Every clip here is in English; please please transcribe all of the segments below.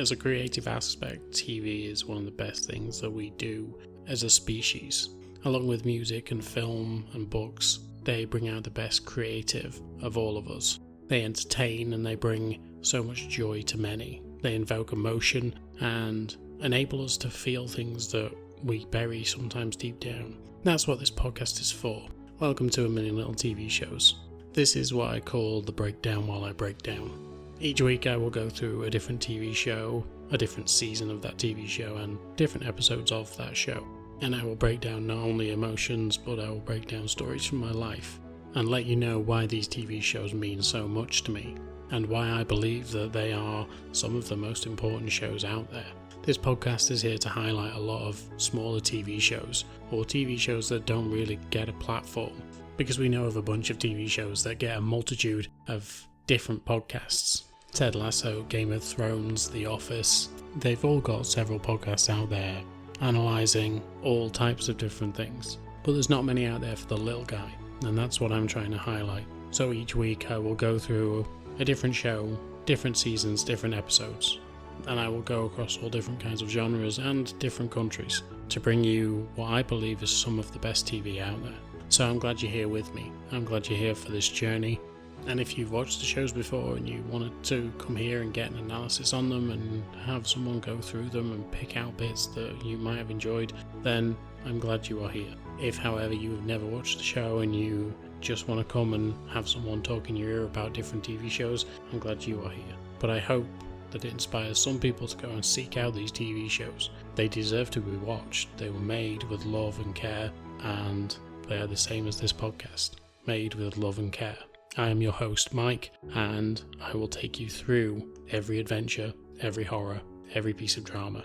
As a creative aspect, TV is one of the best things that we do as a species. Along with music and film and books, they bring out the best creative of all of us. They entertain and they bring so much joy to many. They invoke emotion and enable us to feel things that we bury sometimes deep down. That's what this podcast is for. Welcome to A Million Little TV Shows. This is what I call the breakdown while I break down. Each week I will go through a different TV show, a different season of that TV show, and different episodes of that show. And I will break down not only emotions, but I will break down stories from my life, and let you know why these TV shows mean so much to me, and why I believe that they are some of the most important shows out there. This podcast is here to highlight a lot of smaller TV shows, or TV shows that don't really get a platform, because we know of a bunch of TV shows that get a multitude of different podcasts. Ted Lasso, Game of Thrones, The Office, they've all got several podcasts out there analysing all types of different things. But there's not many out there for the little guy, and that's what I'm trying to highlight. So each week I will go through a different show, different seasons, different episodes, and I will go across all different kinds of genres and different countries to bring you what I believe is some of the best TV out there. So I'm glad you're here with me. I'm glad you're here for this journey. And if you've watched the shows before and you wanted to come here and get an analysis on them and have someone go through them and pick out bits that you might have enjoyed, then I'm glad you are here. If, however, you have never watched the show and you just want to come and have someone talk in your ear about different TV shows, I'm glad you are here. But I hope that it inspires some people to go and seek out these TV shows. They deserve to be watched. They were made with love and care, and they are the same as this podcast, made with love and care. I am your host, Mike, and I will take you through every adventure, every horror, every piece of drama,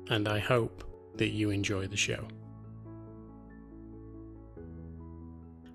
and I hope that you enjoy the show.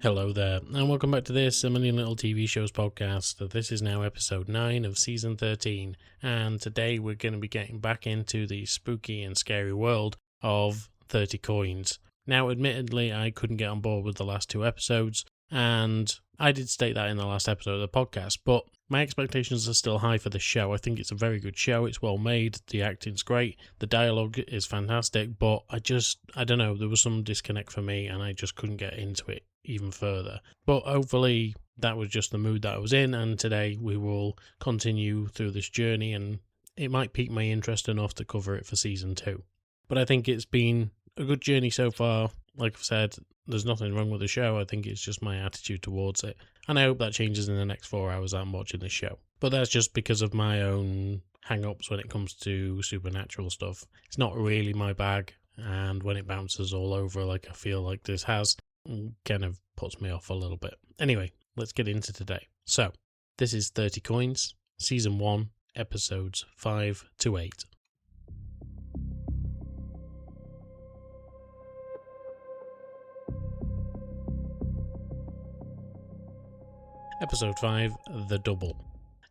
Hello there, and welcome back to this A Million Little TV Shows podcast. This is now episode 9 of season 13, and today we're going to be getting back into the spooky and scary world of 30 coins. Now, admittedly, I couldn't get on board with the last 2 episodes, and I did state that in the last episode of the podcast, but my expectations are still high for this show. I think it's a very good show, it's well made, the acting's great, the dialogue is fantastic, but I don't know, there was some disconnect for me and I just couldn't get into it even further. But hopefully that was just the mood that I was in, and today we will continue through this journey and it might pique my interest enough to cover it for season 2. But I think it's been a good journey so far. Like I've said, there's nothing wrong with the show. I think it's just my attitude towards it. And I hope that changes in the next 4 hours I'm watching this show. But that's just because of my own hang-ups when it comes to supernatural stuff. It's not really my bag. And when it bounces all over like I feel like this has, it kind of puts me off a little bit. Anyway, let's get into today. So, this is 30 Coins, Season 1, Episodes 5 to 8. Episode 5, The Double.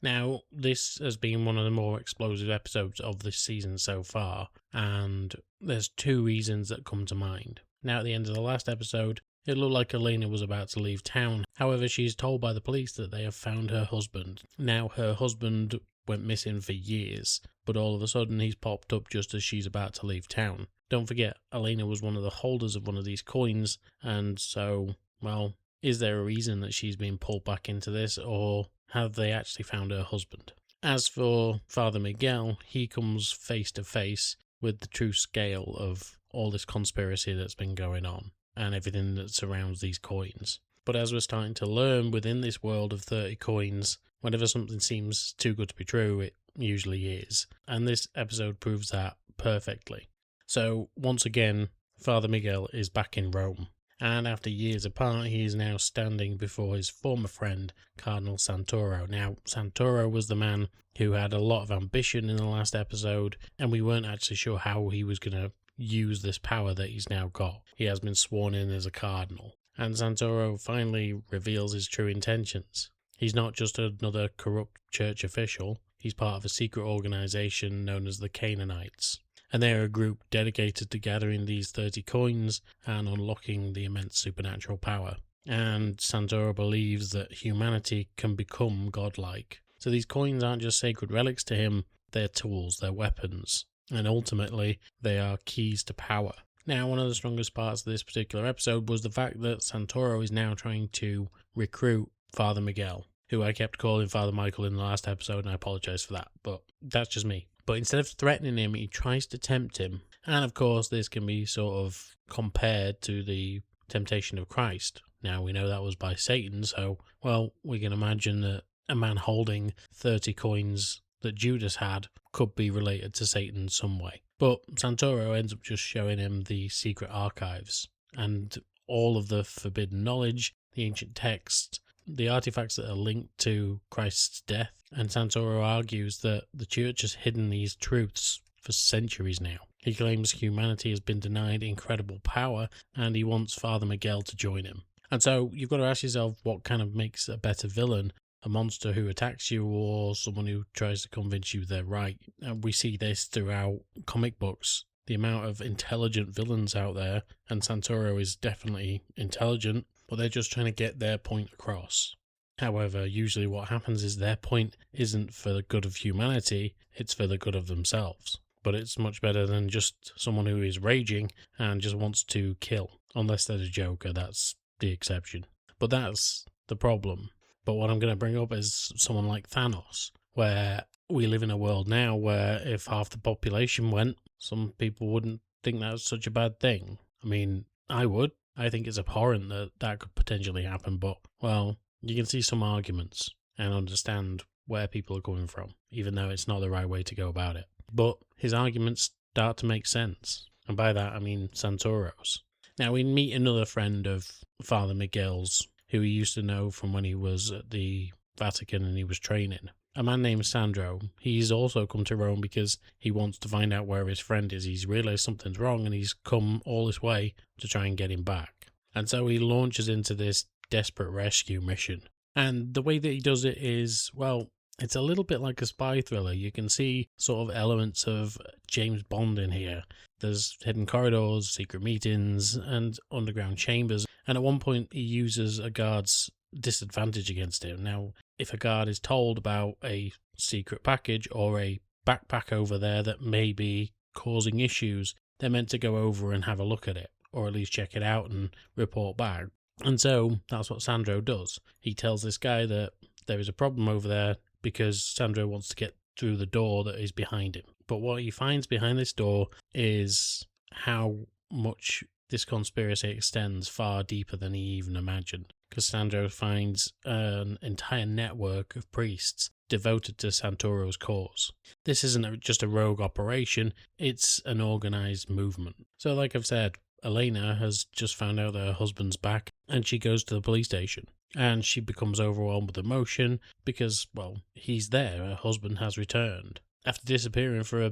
Now, this has been one of the more explosive episodes of this season so far, and there's 2 reasons that come to mind. Now, at the end of the last episode, it looked like Elena was about to leave town. However, she's told by the police that they have found her husband. Now, her husband went missing for years, but all of a sudden he's popped up just as she's about to leave town. Don't forget, Elena was one of the holders of one of these coins, and so, well, is there a reason that she's been pulled back into this, or have they actually found her husband? As for Father Miguel, he comes face to face with the true scale of all this conspiracy that's been going on, and everything that surrounds these coins. But as we're starting to learn within this world of 30 coins, whenever something seems too good to be true, it usually is. And this episode proves that perfectly. So, once again, Father Miguel is back in Rome. And after years apart, he is now standing before his former friend, Cardinal Santoro. Now, Santoro was the man who had a lot of ambition in the last episode, and we weren't actually sure how he was going to use this power that he's now got. He has been sworn in as a cardinal. And Santoro finally reveals his true intentions. He's not just another corrupt church official, he's part of a secret organization known as the Canaanites. And they're a group dedicated to gathering these 30 coins and unlocking the immense supernatural power. And Santoro believes that humanity can become godlike. So these coins aren't just sacred relics to him, they're tools, they're weapons, and ultimately they are keys to power. Now, one of the strongest parts of this particular episode was the fact that Santoro is now trying to recruit Father Miguel, who I kept calling Father Michael in the last episode, and I apologise for that, but that's just me. But instead of threatening him, he tries to tempt him. And of course, this can be sort of compared to the temptation of Christ. Now, we know that was by Satan, so, well, we can imagine that a man holding 30 coins that Judas had could be related to Satan in some way. But Santoro ends up just showing him the secret archives and all of the forbidden knowledge, the ancient texts, the artifacts that are linked to Christ's death. And Santoro argues that the church has hidden these truths for centuries now. He claims humanity has been denied incredible power, and he wants Father Miguel to join him. And so you've got to ask yourself what kind of makes a better villain, a monster who attacks you or someone who tries to convince you they're right. And we see this throughout comic books. The amount of intelligent villains out there, and Santoro is definitely intelligent, but they're just trying to get their point across. However, usually what happens is their point isn't for the good of humanity, it's for the good of themselves. But it's much better than just someone who is raging and just wants to kill. Unless they're the Joker, that's the exception. But that's the problem. But what I'm going to bring up is someone like Thanos, where we live in a world now where if half the population went, some people wouldn't think that's such a bad thing. I mean, I would. I think it's abhorrent that that could potentially happen, but, well, you can see some arguments and understand where people are coming from, even though it's not the right way to go about it. But his arguments start to make sense, and by that I mean Santoro's. Now, we meet another friend of Father Miguel's, who he used to know from when he was at the Vatican and he was training. A man named Sandro. He's also come to Rome because he wants to find out where his friend is. He's realised something's wrong and he's come all this way to try and get him back. And so he launches into this desperate rescue mission. And the way that he does it is, well, it's a little bit like a spy thriller. You can see sort of elements of James Bond in here. There's hidden corridors, secret meetings, and underground chambers. And at one point, he uses a guard's disadvantage against him. Now, if a guard is told about a secret package or a backpack over there that may be causing issues, they're meant to go over and have a look at it, or at least check it out and report back. And so that's what Sandro does. He tells this guy that there is a problem over there because Sandro wants to get through the door that is behind him. But what he finds behind this door is how much this conspiracy extends far deeper than he even imagined. Because Sandro finds an entire network of priests devoted to Santoro's cause. This isn't just a rogue operation, it's an organised movement. So like I've said, Elena has just found out that her husband's back, and she goes to the police station. And she becomes overwhelmed with emotion because, well, he's there, her husband has returned. After disappearing for,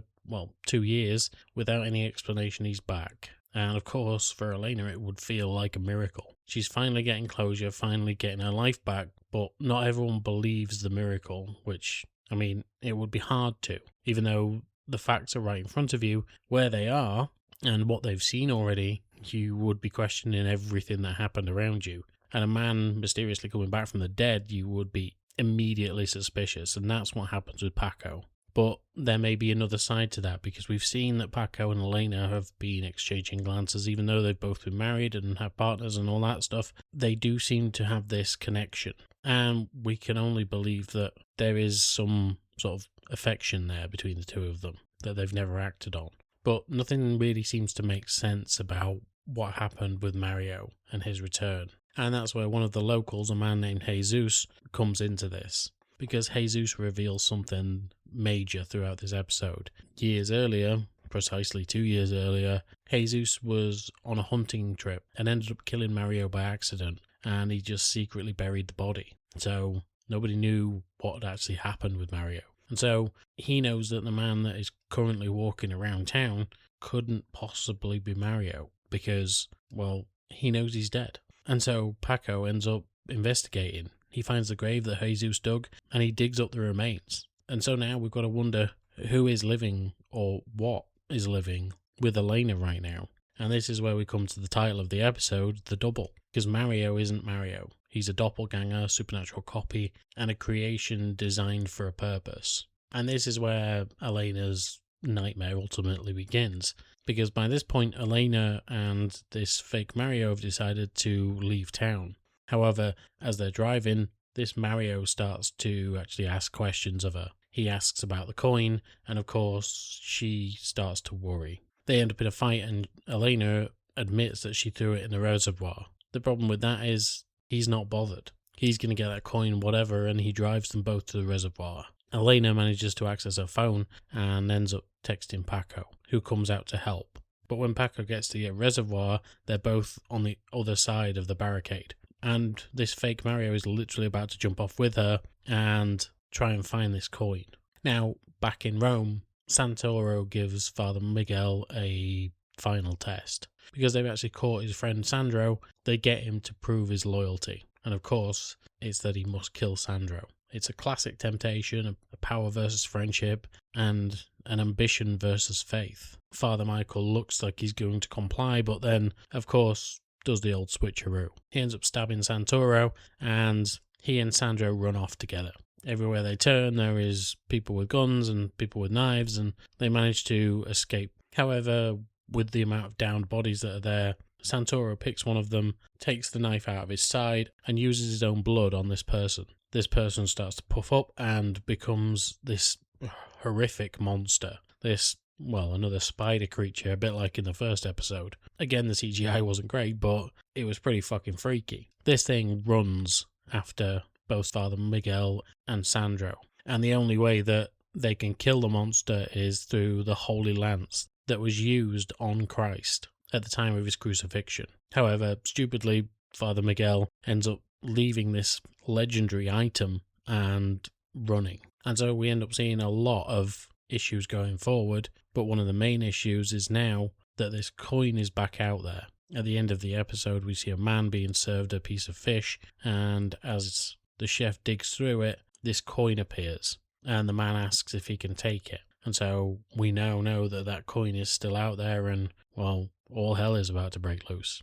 2 years, without any explanation, he's back. And of course, for Elena, it would feel like a miracle. She's finally getting closure, finally getting her life back, but not everyone believes the miracle, which, I mean, it would be hard to, even though the facts are right in front of you, where they are, and what they've seen already, you would be questioning everything that happened around you. And a man mysteriously coming back from the dead, you would be immediately suspicious, and that's what happens with Paco. But there may be another side to that, because we've seen that Paco and Elena have been exchanging glances, even though they've both been married and have partners and all that stuff. They do seem to have this connection, and we can only believe that there is some sort of affection there between the two of them that they've never acted on. But nothing really seems to make sense about what happened with Mario and his return. And that's where one of the locals, a man named Jesus, comes into this. Because Jesus reveals something major throughout this episode. Years earlier, precisely 2 years earlier, Jesus was on a hunting trip and ended up killing Mario by accident. And he just secretly buried the body. So nobody knew what had actually happened with Mario. And so he knows that the man that is currently walking around town couldn't possibly be Mario. Because, well, he knows he's dead. And so Paco ends up investigating. He finds the grave that Jesus dug, and he digs up the remains. And so now we've got to wonder who is living, or what is living, with Elena right now. And this is where we come to the title of the episode, The Double. Because Mario isn't Mario. He's a doppelganger, supernatural copy, and a creation designed for a purpose. And this is where Elena's nightmare ultimately begins. Because by this point, Elena and this fake Mario have decided to leave town. However, as they're driving, this Mario starts to actually ask questions of her. He asks about the coin, and of course, she starts to worry. They end up in a fight, and Elena admits that she threw it in the reservoir. The problem with that is he's not bothered. He's going to get that coin, whatever, and he drives them both to the reservoir. Elena manages to access her phone and ends up texting Paco, who comes out to help. But when Paco gets to the reservoir, they're both on the other side of the barricade. And this fake Mario is literally about to jump off with her and try and find this coin. Now, back in Rome, Santoro gives Father Miguel a final test. Because they've actually caught his friend Sandro, they get him to prove his loyalty. And of course, it's that he must kill Sandro. It's a classic temptation, a power versus friendship, and an ambition versus faith. Father Michael looks like he's going to comply, but then, of course, does the old switcheroo. He ends up stabbing Santoro, and he and Sandro run off together. Everywhere they turn, there is people with guns and people with knives, and they manage to escape. However, with the amount of downed bodies that are there, Santoro picks one of them, takes the knife out of his side, and uses his own blood on this person. This person starts to puff up and becomes this horrific monster. Another spider creature, a bit like in the first episode. Again, the CGI wasn't great, but it was pretty fucking freaky. This thing runs after both Father Miguel and Sandro. And the only way that they can kill the monster is through the holy lance that was used on Christ at the time of his crucifixion. However, stupidly, Father Miguel ends up leaving this legendary item and running. And so we end up seeing a lot of issues going forward, but one of the main issues is now that this coin is back out there. At the end of the episode, we see a man being served a piece of fish, and as the chef digs through it, this coin appears, and the man asks if he can take it. And so we now know that that coin is still out there, and, well, all hell is about to break loose.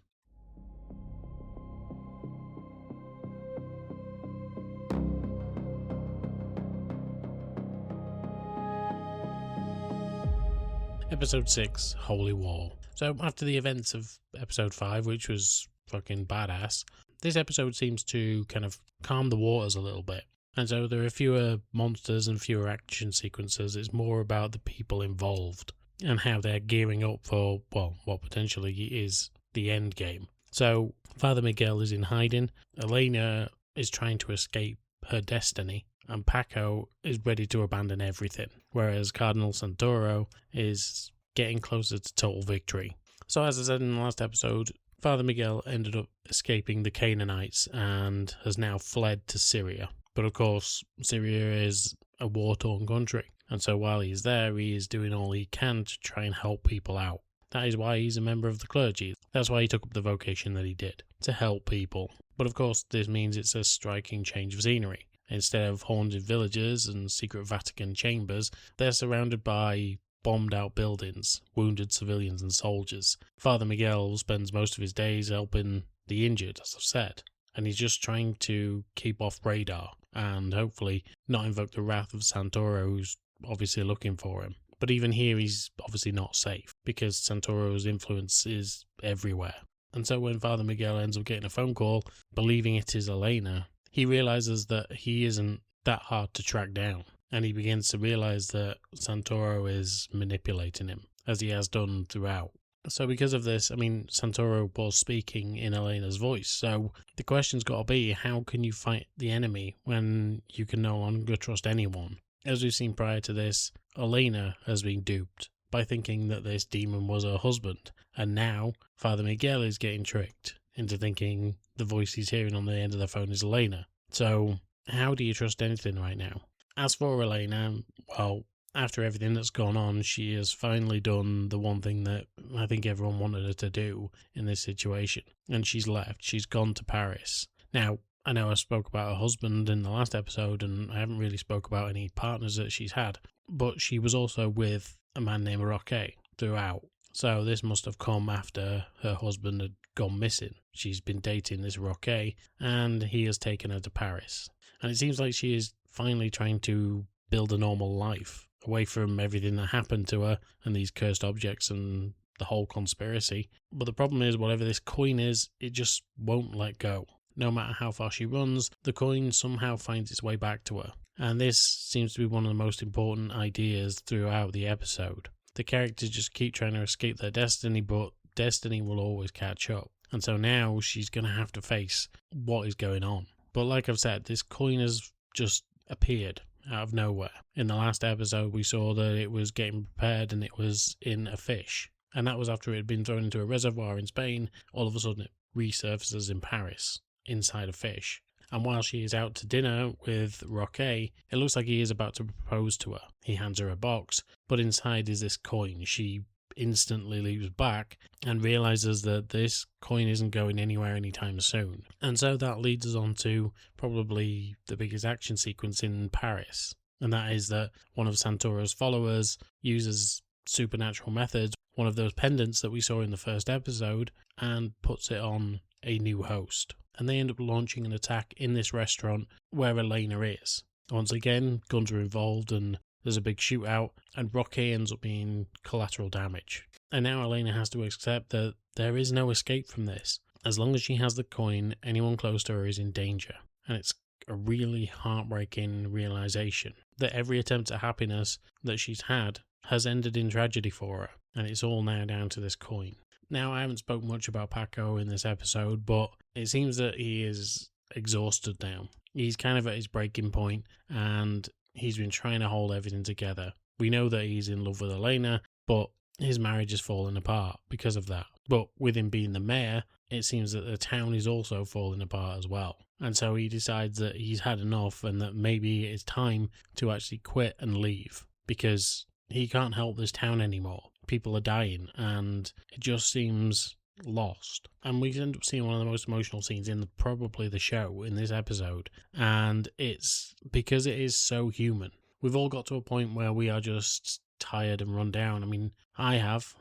Episode 6, Holy War. So after the events of episode 5, which was fucking badass, this episode seems to kind of calm the waters a little bit. And so there are fewer monsters and fewer action sequences. It's more about the people involved and how they're gearing up for, well, what potentially is the end game. So Father Miguel is in hiding. Elena is trying to escape her destiny. And Paco is ready to abandon everything, whereas Cardinal Santoro is getting closer to total victory. So as I said in the last episode, Father Miguel ended up escaping the Canaanites and has now fled to Syria. But of course, Syria is a war-torn country, and so while he's there, he is doing all he can to try and help people out. That is why he's a member of the clergy. That's why he took up the vocation that he did, to help people. But of course, this means it's a striking change of scenery. Instead of haunted villages and secret Vatican chambers, they're surrounded by bombed-out buildings, wounded civilians and soldiers. Father Miguel spends most of his days helping the injured, as I've said, and he's just trying to keep off radar and hopefully not invoke the wrath of Santoro, who's obviously looking for him. But even here, he's obviously not safe, because Santoro's influence is everywhere. And so when Father Miguel ends up getting a phone call, believing it is Elena, he realizes that he isn't that hard to track down, and he begins to realize that Santoro is manipulating him, as he has done throughout. So because of this, Santoro was speaking in Elena's voice, so the question's got to be, how can you fight the enemy when you can no longer trust anyone? As we've seen prior to this, Elena has been duped by thinking that this demon was her husband, and now Father Miguel is getting tricked into thinking the voice he's hearing on the end of the phone is Elena. So, how do you trust anything right now? As for Elena, well, after everything that's gone on, she has finally done the one thing that I think everyone wanted her to do in this situation. And she's left. She's gone to Paris. Now, I know I spoke about her husband in the last episode, and I haven't really spoke about any partners that she's had. But she was also with a man named Roque throughout. So this must have come after her husband had gone missing. She's been dating this Roque, and he has taken her to Paris. And it seems like she is finally trying to build a normal life away from everything that happened to her and these cursed objects and the whole conspiracy. But the problem is, whatever this coin is, it just won't let go. No matter how far she runs, the coin somehow finds its way back to her. And this seems to be one of the most important ideas throughout the episode. The characters just keep trying to escape their destiny, but destiny will always catch up. And so now she's going to have to face what is going on. But like I've said, this coin has just appeared out of nowhere. In the last episode, we saw that it was getting prepared and it was in a fish. And that was after it had been thrown into a reservoir in Spain. All of a sudden, it resurfaces in Paris, inside a fish. And while she is out to dinner with Roque, it looks like he is about to propose to her. He hands her a box, but inside is this coin. She instantly leaps back and realizes that this coin isn't going anywhere anytime soon. And so that leads us on to probably the biggest action sequence in Paris. And that is that one of Santoro's followers uses supernatural methods, one of those pendants that we saw in the first episode, and puts it on a new host. And they end up launching an attack in this restaurant where Elena is. Once again, guns are involved and there's a big shootout, and Roque ends up being collateral damage. And now Elena has to accept that there is no escape from this. As long as she has the coin, anyone close to her is in danger. And it's a really heartbreaking realization that every attempt at happiness that she's had has ended in tragedy for her. And it's all now down to this coin. Now, I haven't spoken much about Paco in this episode, but it seems that he is exhausted now. He's kind of at his breaking point, and he's been trying to hold everything together. We know that he's in love with Elena, but his marriage is falling apart because of that. But with him being the mayor, it seems that the town is also falling apart as well. And so he decides that he's had enough and that maybe it's time to actually quit and leave, because he can't help this town anymore. People are dying and it just seems lost. And we end up seeing one of the most emotional scenes in probably the show in this episode. And it's because it is so human. We've all got to a point where we are just tired and run down. I mean, I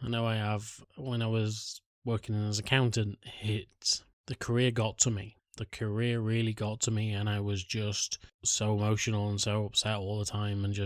know I have. When I was working as an accountant, the career got to me. The career really got to me, and I was just so emotional and so upset all the time, and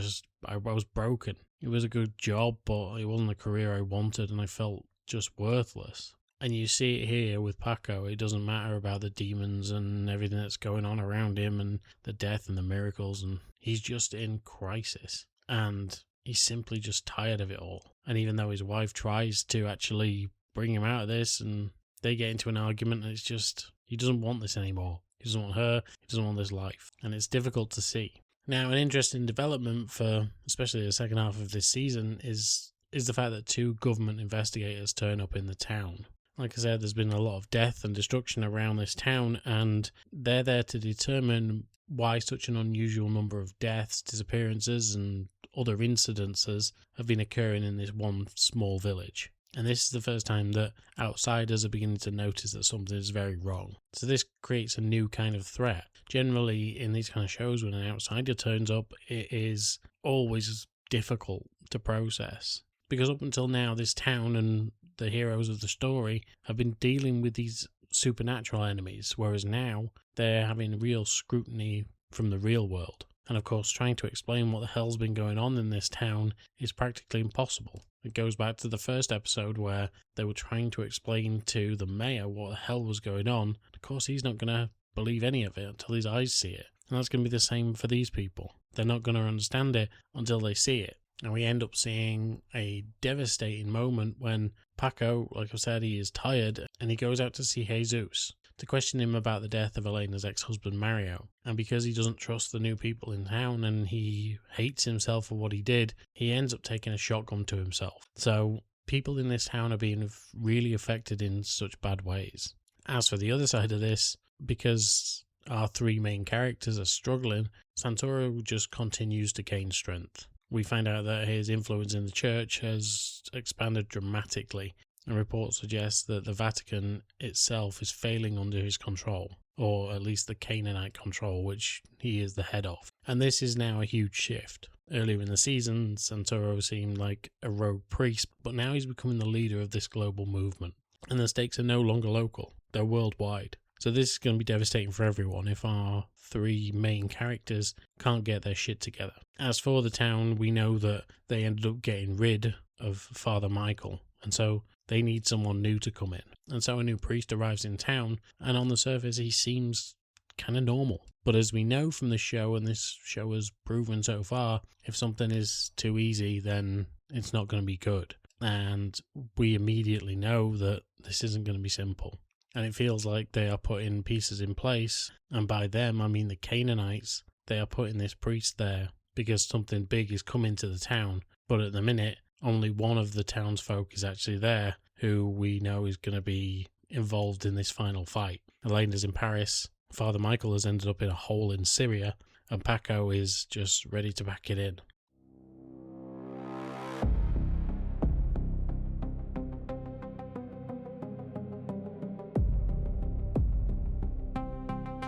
I was broken. It was a good job, but it wasn't the career I wanted, and I felt just worthless. And you see it here with Paco. It doesn't matter about the demons and everything that's going on around him and the death and the miracles, and he's just in crisis. And he's simply just tired of it all. And even though his wife tries to actually bring him out of this, and they get into an argument, and it's just, he doesn't want this anymore. He doesn't want her. He doesn't want this life. And it's difficult to see. Now, an interesting development for especially the second half of this season is the fact that 2 government investigators turn up in the town. Like I said, there's been a lot of death and destruction around this town, and they're there to determine why such an unusual number of deaths, disappearances, and other incidences have been occurring in this one small village. And this is the first time that outsiders are beginning to notice that something is very wrong. So this creates a new kind of threat. Generally, in these kind of shows, when an outsider turns up, it is always difficult to process. Because up until now, this town and the heroes of the story have been dealing with these supernatural enemies, whereas now they're having real scrutiny from the real world. And of course, trying to explain what the hell's been going on in this town is practically impossible. It goes back to the first episode where they were trying to explain to the mayor what the hell was going on. Of course, he's not going to believe any of it until his eyes see it. And that's going to be the same for these people. They're not going to understand it until they see it. And we end up seeing a devastating moment when Paco, like I said, he is tired and he goes out to see Jesus to question him about the death of Elena's ex-husband Mario. And because he doesn't trust the new people in town and he hates himself for what he did, he ends up taking a shotgun to himself. So people in this town are being really affected in such bad ways. As for the other side of this, because our 3 main characters are struggling, Santoro just continues to gain strength. We find out that his influence in the church has expanded dramatically, and reports suggest that the Vatican itself is failing under his control, or at least the Canaanite control, which he is the head of. And this is now a huge shift. Earlier in the season, Santoro seemed like a rogue priest, but now he's becoming the leader of this global movement. And the stakes are no longer local, they're worldwide. So this is going to be devastating for everyone if our three main characters can't get their shit together. As for the town, we know that they ended up getting rid of Father Michael, and so they need someone new to come in. And so a new priest arrives in town, and on the surface he seems kind of normal. But as we know from the show, and this show has proven so far, if something is too easy, then it's not going to be good. And we immediately know that this isn't going to be simple. And it feels like they are putting pieces in place, and by them I mean the Canaanites. They are putting this priest there because something big is coming to the town, but at the minute only one of the townsfolk is actually there who we know is going to be involved in this final fight. Elena's in Paris, Father Michael has ended up in a hole in Syria, and Paco is just ready to pack it in.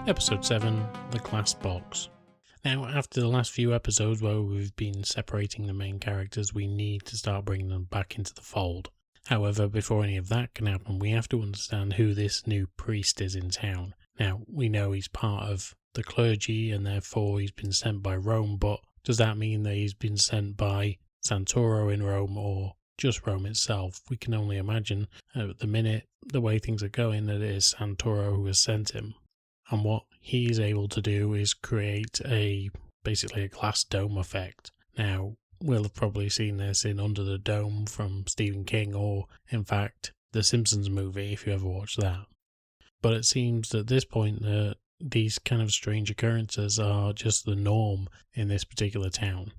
Episode 7, The Glass Box. Now, after the last few episodes where we've been separating the main characters, we need to start bringing them back into the fold. However, before any of that can happen, we have to understand who this new priest is in town. Now, we know he's part of the clergy and therefore he's been sent by Rome, but does that mean that he's been sent by Santoro in Rome or just Rome itself? We can only imagine at the minute, the way things are going, that it is Santoro who has sent him. And what he is able to do is create basically a glass dome effect. Now, we'll have probably seen this in Under the Dome from Stephen King, or in fact, the Simpsons movie, if you ever watched that. But it seems at this point that these kind of strange occurrences are just the norm in this particular town.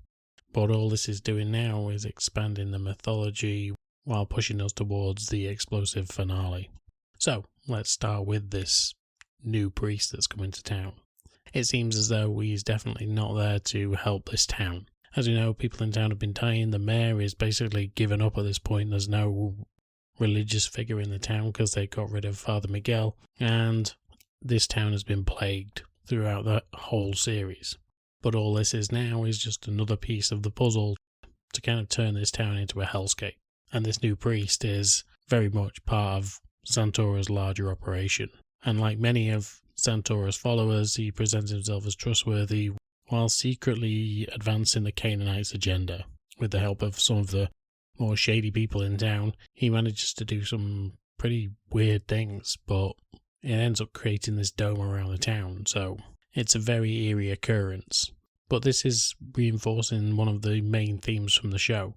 But all this is doing now is expanding the mythology while pushing us towards the explosive finale. So, let's start with this new priest that's come into town. It seems as though he's definitely not there to help this town. As we know, people in town have been dying. The mayor is basically given up at this point. There's no religious figure in the town because they got rid of Father Miguel, and this town has been plagued throughout the whole series. But all this is now is just another piece of the puzzle to kind of turn this town into a hellscape. And this new priest is very much part of Santoro's larger operation. And like many of Santoro's followers, he presents himself as trustworthy while secretly advancing the Canaanites' agenda. With the help of some of the more shady people in town, he manages to do some pretty weird things, but it ends up creating this dome around the town, so it's a very eerie occurrence. But this is reinforcing one of the main themes from the show.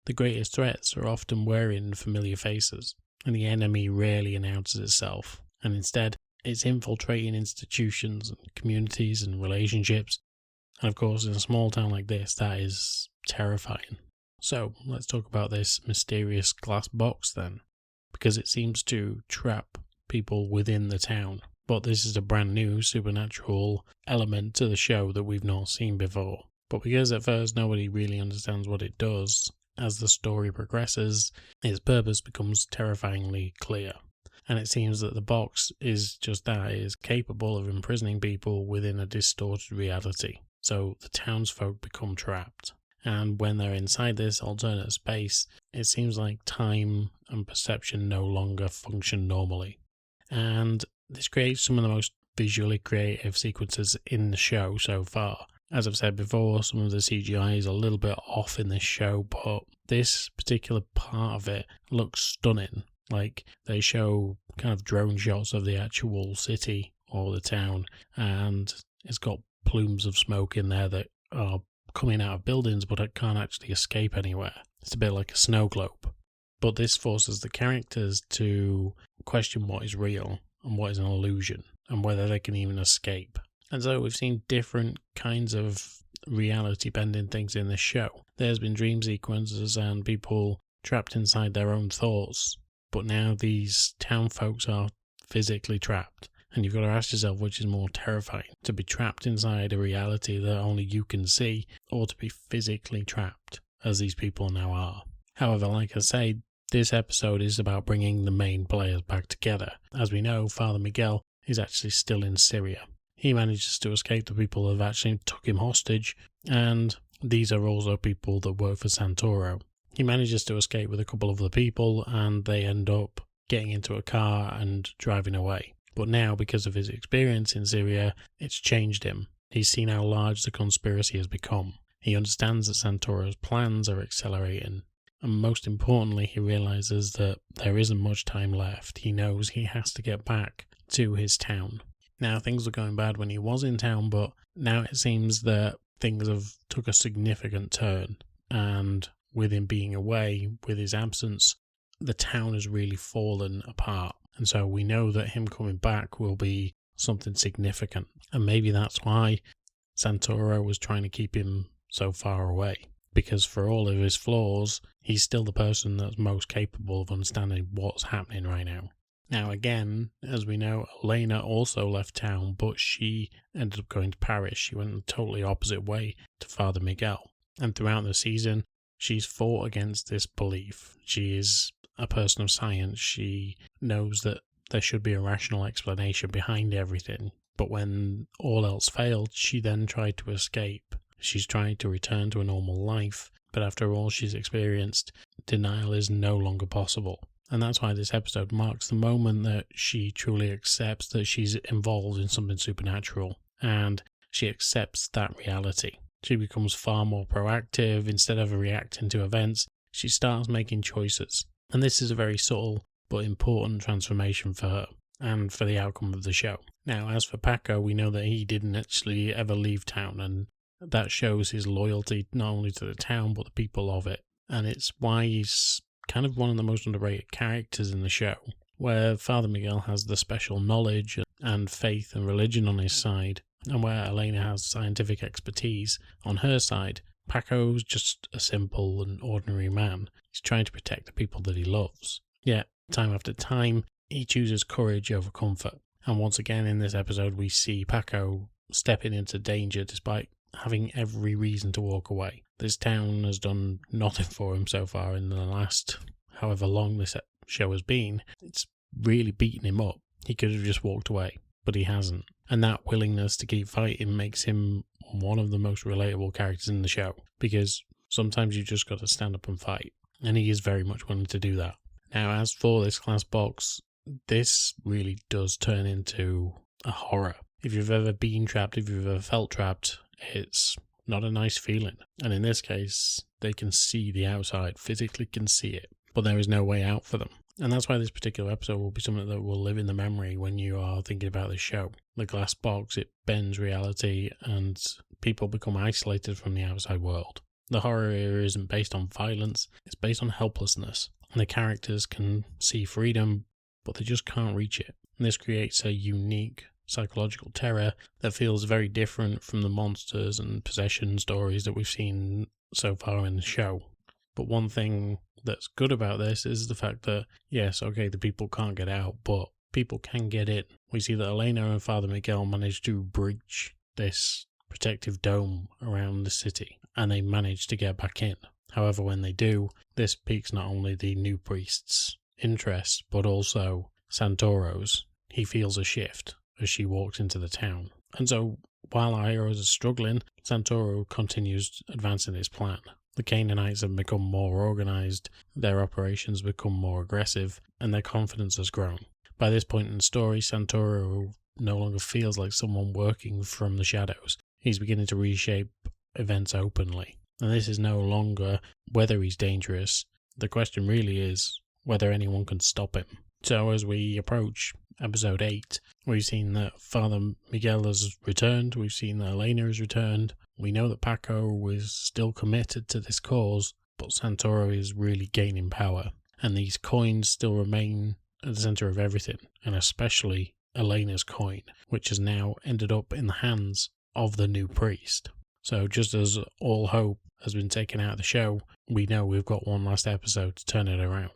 The greatest threats are often wearing familiar faces, and the enemy rarely announces itself. And instead, it's infiltrating institutions and communities and relationships. And of course, in a small town like this, that is terrifying. So, let's talk about this mysterious glass box then, because it seems to trap people within the town. But this is a brand new supernatural element to the show that we've not seen before. But because at first nobody really understands what it does, as the story progresses, its purpose becomes terrifyingly clear. And it seems that the box is just that, it is capable of imprisoning people within a distorted reality. So the townsfolk become trapped. And when they're inside this alternate space, it seems like time and perception no longer function normally. And this creates some of the most visually creative sequences in the show so far. As I've said before, some of the CGI is a little bit off in this show, but this particular part of it looks stunning. Like, they show kind of drone shots of the actual city or the town, and it's got plumes of smoke in there that are coming out of buildings, but it can't actually escape anywhere. It's a bit like a snow globe. But this forces the characters to question what is real and what is an illusion, and whether they can even escape. And so we've seen different kinds of reality-bending things in this show. There's been dream sequences and people trapped inside their own thoughts. But now these town folks are physically trapped. And you've got to ask yourself which is more terrifying, to be trapped inside a reality that only you can see, or to be physically trapped, as these people now are. However, like I say, this episode is about bringing the main players back together. As we know, Father Miguel is actually still in Syria. He manages to escape the people that have actually took him hostage, and these are also people that work for Santoro. He manages to escape with a couple of the people, and they end up getting into a car and driving away. But now, because of his experience in Syria, it's changed him. He's seen how large the conspiracy has become. He understands that Santoro's plans are accelerating. And most importantly, he realizes that there isn't much time left. He knows he has to get back to his town. Now, things were going bad when he was in town, but now it seems that things have took a significant turn. And with him being away, with his absence, the town has really fallen apart. And so we know that him coming back will be something significant. And maybe that's why Santoro was trying to keep him so far away. Because for all of his flaws, he's still the person that's most capable of understanding what's happening right now. Now again, as we know, Elena also left town, but she ended up going to Paris. She went the totally opposite way to Father Miguel. And throughout the season, she's fought against this belief. She is a person of science. She knows that there should be a rational explanation behind everything. But when all else failed, she then tried to escape. She's trying to return to a normal life, but after all she's experienced, denial is no longer possible. And that's why this episode marks the moment that she truly accepts that she's involved in something supernatural, and she accepts that reality. She becomes far more proactive. Instead of reacting to events, she starts making choices. And this is a very subtle but important transformation for her, and for the outcome of the show. Now, as for Paco, we know that he didn't actually ever leave town, and that shows his loyalty not only to the town but the people of it. And it's why he's kind of one of the most underrated characters in the show, where Father Miguel has the special knowledge and faith and religion on his side, and where Elena has scientific expertise on her side. Paco's just a simple and ordinary man. He's trying to protect the people that he loves. Yet, time after time, he chooses courage over comfort. And once again in this episode, we see Paco stepping into danger despite having every reason to walk away. This town has done nothing for him so far in the last however long this show has been. It's really beaten him up. He could have just walked away, but he hasn't. And that willingness to keep fighting makes him one of the most relatable characters in the show, because sometimes you just got to stand up and fight, and he is very much willing to do that. Now, as for this glass box, this really does turn into a horror. If you've ever been trapped, if you've ever felt trapped, it's not a nice feeling. And in this case, they can see the outside, physically can see it, but there is no way out for them. And that's why this particular episode will be something that will live in the memory when you are thinking about this show. The glass box, it bends reality, and people become isolated from the outside world. The horror here isn't based on violence, it's based on helplessness. And the characters can see freedom, but they just can't reach it. And this creates a unique psychological terror that feels very different from the monsters and possession stories that we've seen so far in the show. But one thing that's good about this is the fact that, yes, okay, the people can't get out, but people can get in. We see that Elena and Father Miguel managed to breach this protective dome around the city, and they manage to get back in. However, when they do, this piques not only the new priest's interest, but also Santoro's. He feels a shift as she walks into the town. And so, while our heroes are struggling, Santoro continues advancing his plan. The Canaanites have become more organised, their operations become more aggressive, and their confidence has grown. By this point in the story, Santoro no longer feels like someone working from the shadows. He's beginning to reshape events openly. And this is no longer whether he's dangerous. The question really is whether anyone can stop him. So as we approach episode 8, we've seen that Father Miguel has returned, we've seen that Elena has returned, we know that Paco is still committed to this cause, but Santoro is really gaining power, and these coins still remain at the centre of everything, and especially Elena's coin, which has now ended up in the hands of the new priest. So just as all hope has been taken out of the show, we know we've got one last episode to turn it around.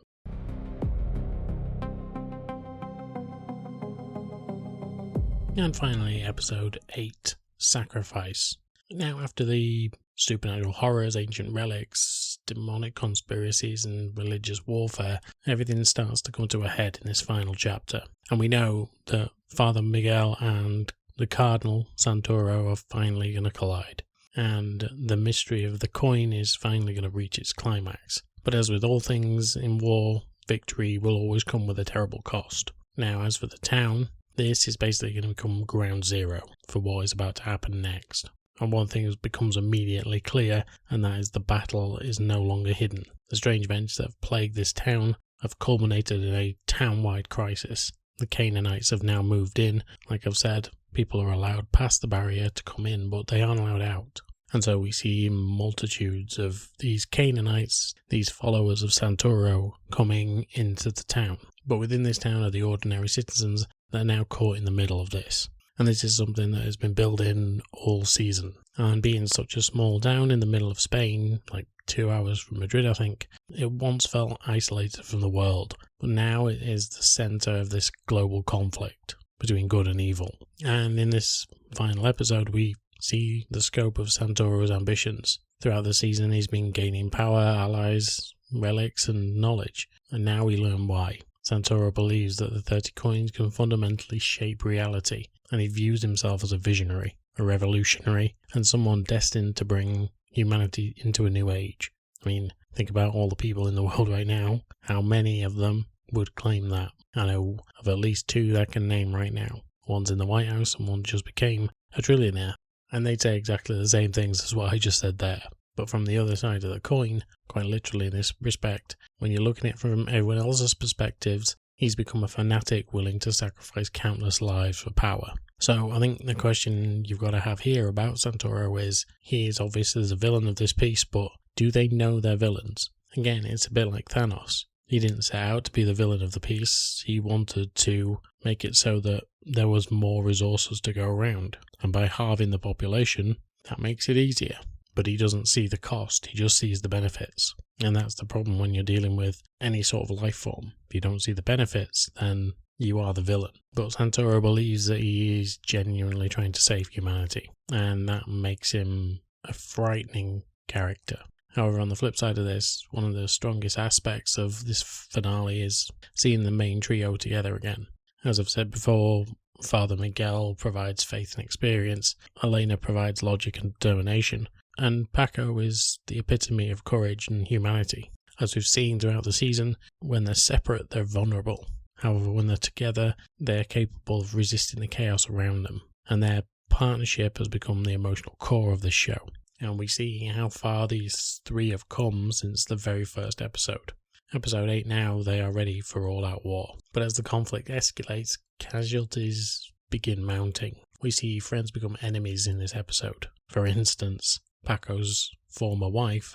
And finally, episode 8, Sacrifice. Now, after the supernatural horrors, ancient relics, demonic conspiracies, and religious warfare, everything starts to come to a head in this final chapter. And we know that Father Miguel and the Cardinal Santoro are finally going to collide. And the mystery of the coin is finally going to reach its climax. But as with all things in war, victory will always come with a terrible cost. Now, as for the town, this is basically going to become ground zero for what is about to happen next. And one thing becomes immediately clear, and that is the battle is no longer hidden. The strange events that have plagued this town have culminated in a town-wide crisis. The Canaanites have now moved in. Like I've said, people are allowed past the barrier to come in, but they aren't allowed out. And so we see multitudes of these Canaanites, these followers of Santoro, coming into the town. But within this town are the ordinary citizens that are now caught in the middle of this. And this is something that has been built in all season. And being such a small town in the middle of Spain, like 2 hours from Madrid, I think, it once felt isolated from the world. But now it is the centre of this global conflict between good and evil. And in this final episode, we see the scope of Santoro's ambitions. Throughout the season, he's been gaining power, allies, relics, and knowledge. And now we learn why. Santoro believes that the 30 coins can fundamentally shape reality, and he views himself as a visionary, a revolutionary, and someone destined to bring humanity into a new age. I mean, think about all the people in the world right now. How many of them would claim that? I know of at least 2 that I can name right now. One's in the White House and one just became a trillionaire. And they'd say exactly the same things as what I just said there. But from the other side of the coin, quite literally in this respect, when you're looking at it from everyone else's perspectives, he's become a fanatic willing to sacrifice countless lives for power. So I think the question you've got to have here about Santoro is, he is obviously the villain of this piece, but do they know they're villains? Again, it's a bit like Thanos. He didn't set out to be the villain of the piece. He wanted to make it so that there was more resources to go around. And by halving the population, that makes it easier. But he doesn't see the cost, he just sees the benefits. And that's the problem when you're dealing with any sort of life form. If you don't see the benefits, then you are the villain. But Santoro believes that he is genuinely trying to save humanity. And that makes him a frightening character. However, on the flip side of this, one of the strongest aspects of this finale is seeing the main trio together again. As I've said before, Father Miguel provides faith and experience, Elena provides logic and determination, and Paco is the epitome of courage and humanity. As we've seen throughout the season, when they're separate, they're vulnerable. However, when they're together, they're capable of resisting the chaos around them, and their partnership has become the emotional core of the show. And we see how far these 3 have come since the very first episode. Episode 8 now, they are ready for all-out war. But as the conflict escalates, casualties begin mounting. We see friends become enemies in this episode. For instance, Paco's former wife,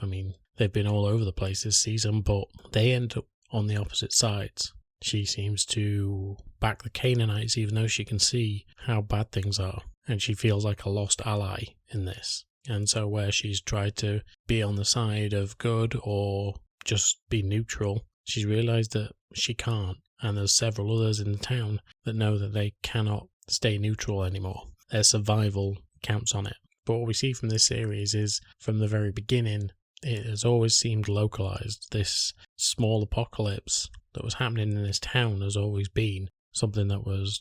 they've been all over the place this season, but they end up on the opposite sides. She seems to back the Canaanites even though she can see how bad things are, and she feels like a lost ally in this. And so where she's tried to be on the side of good or just be neutral, she's realised that she can't. And there's several others in the town that know that they cannot stay neutral anymore. Their survival counts on it. But what we see from this series is, from the very beginning, it has always seemed localised. This small apocalypse that was happening in this town has always been something that was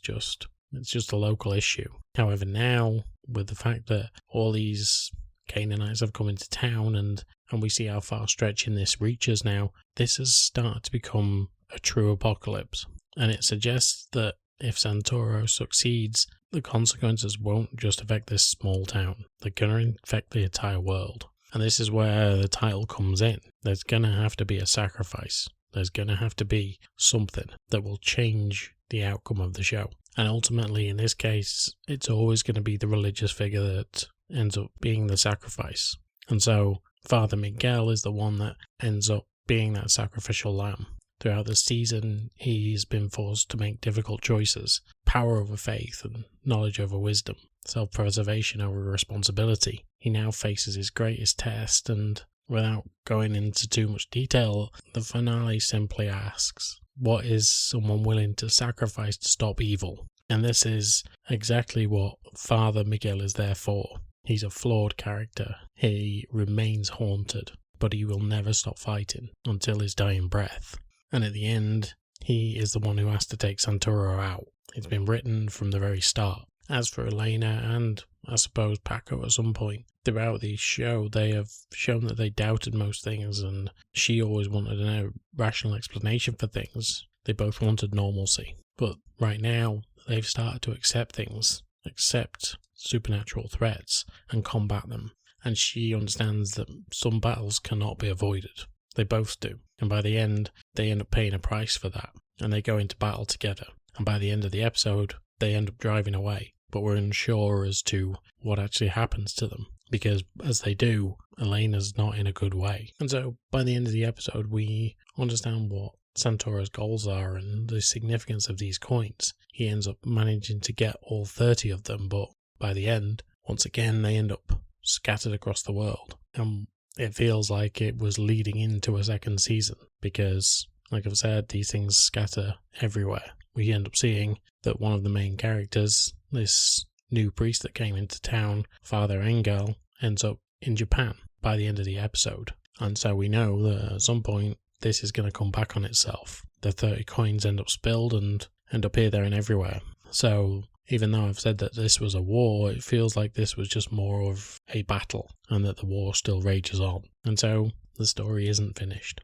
it's just a local issue. However, now, with the fact that all these Canaanites have come into town and we see how far stretching this reaches now, this has started to become a true apocalypse. And it suggests that if Santoro succeeds, the consequences won't just affect this small town. They're going to affect the entire world. And this is where the title comes in. There's going to have to be a sacrifice. There's going to have to be something that will change the outcome of the show. And ultimately, in this case, it's always going to be the religious figure that ends up being the sacrifice. And so Father Miguel is the one that ends up being that sacrificial lamb. Throughout the season, he's been forced to make difficult choices. Power over faith and knowledge over wisdom. Self-preservation over responsibility. He now faces his greatest test, and without going into too much detail, the finale simply asks, what is someone willing to sacrifice to stop evil? And this is exactly what Father Miguel is there for. He's a flawed character. He remains haunted, but he will never stop fighting until his dying breath. And at the end, he is the one who has to take Santoro out. It's been written from the very start. As for Elena and, I suppose, Paco at some point, throughout the show, they have shown that they doubted most things, and she always wanted a rational explanation for things. They both wanted normalcy. But right now, they've started to accept supernatural threats and combat them. And she understands that some battles cannot be avoided. They both do. And by the end, they end up paying a price for that. And they go into battle together. And by the end of the episode, they end up driving away. But we're unsure as to what actually happens to them. Because as they do, Elena's not in a good way. And so by the end of the episode, we understand what Santoro's goals are and the significance of these coins. He ends up managing to get all 30 of them, but by the end, once again, they end up scattered across the world. And it feels like it was leading into a second season because, like I've said, these things scatter everywhere. We end up seeing that one of the main characters, this new priest that came into town, Father Engel, ends up in Japan by the end of the episode. And so we know that at some point this is going to come back on itself. The 30 coins end up spilled and end up here, there and everywhere. So even though I've said that this was a war, it feels like this was just more of a battle and that the war still rages on. And so the story isn't finished.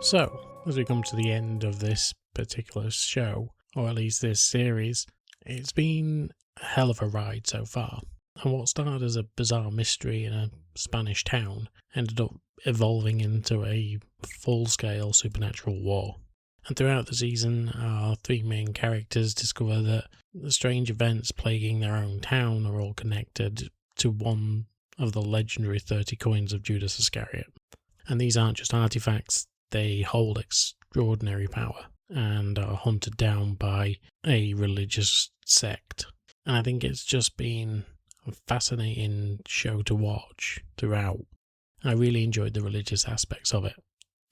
So, as we come to the end of this particular show, or at least this series, it's been a hell of a ride so far. And what started as a bizarre mystery in a Spanish town ended up evolving into a full-scale supernatural war. And throughout the season, our three main characters discover that the strange events plaguing their own town are all connected to one of the legendary 30 coins of Judas Iscariot. And these aren't just artifacts, they hold extraordinary power and are hunted down by a religious sect. And I think it's just been a fascinating show to watch throughout. I really enjoyed the religious aspects of it.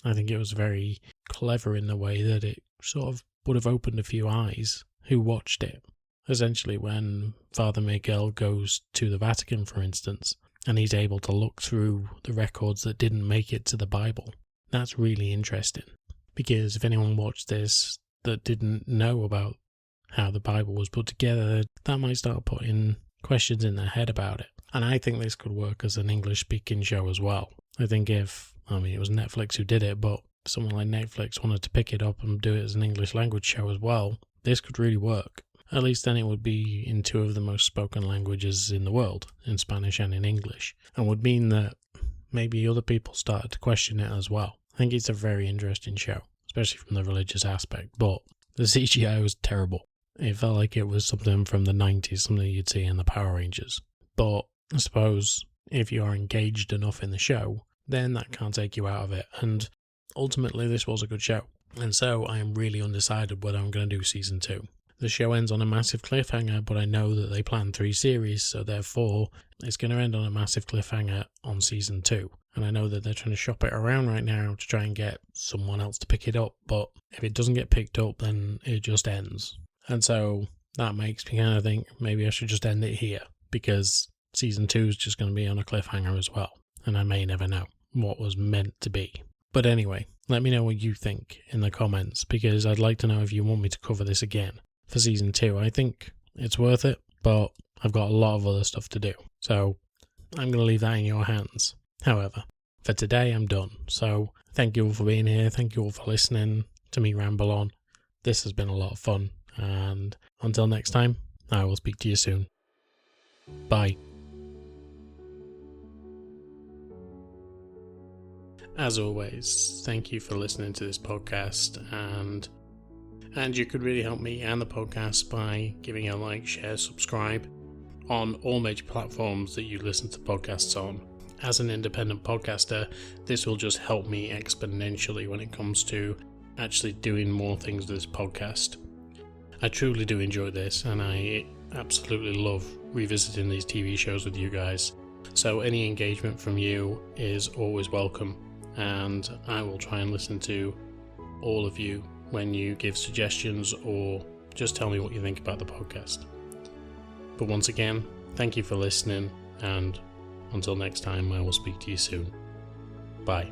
I think it was very clever in the way that it sort of would have opened a few eyes who watched it. Essentially, when Father Miguel goes to the Vatican, for instance, and he's able to look through the records that didn't make it to the Bible, that's really interesting. Because if anyone watched this that didn't know about how the Bible was put together, that might start putting questions in their head about it. And I think this could work as an English-speaking show as well. I think it was Netflix who did it, but if someone like Netflix wanted to pick it up and do it as an English language show as well, this could really work. At least then it would be in two of the most spoken languages in the world, in Spanish and in English, and would mean that maybe other people started to question it as well. I think it's a very interesting show, especially from the religious aspect, but the CGI was terrible. It felt like it was something from the 90s, something you'd see in the Power Rangers. But I suppose if you are engaged enough in the show, then that can't take you out of it. And ultimately, this was a good show. And so I am really undecided whether I'm going to do season 2. The show ends on a massive cliffhanger, but I know that they plan 3 series, so therefore it's going to end on a massive cliffhanger on season 2. And I know that they're trying to shop it around right now to try and get someone else to pick it up, but if it doesn't get picked up, then it just ends. And so that makes me kind of think maybe I should just end it here, because season 2 is just going to be on a cliffhanger as well, and I may never know what was meant to be. But anyway, let me know what you think in the comments, because I'd like to know if you want me to cover this again for season 2. I think it's worth it, but I've got a lot of other stuff to do, so I'm going to leave that in your hands. However, for today I'm done, so thank you all for being here, thank you all for listening to me ramble on. This has been a lot of fun, and until next time, I will speak to you soon. Bye. As always, thank you for listening to this podcast, and you could really help me and the podcast by giving a like, share, subscribe on all major platforms that you listen to podcasts on. As an independent podcaster, this will just help me exponentially when it comes to actually doing more things with this podcast. I truly do enjoy this, and I absolutely love revisiting these TV shows with you guys. So any engagement from you is always welcome, and I will try and listen to all of you when you give suggestions or just tell me what you think about the podcast. But once again, thank you for listening, and until next time, I will speak to you soon. Bye.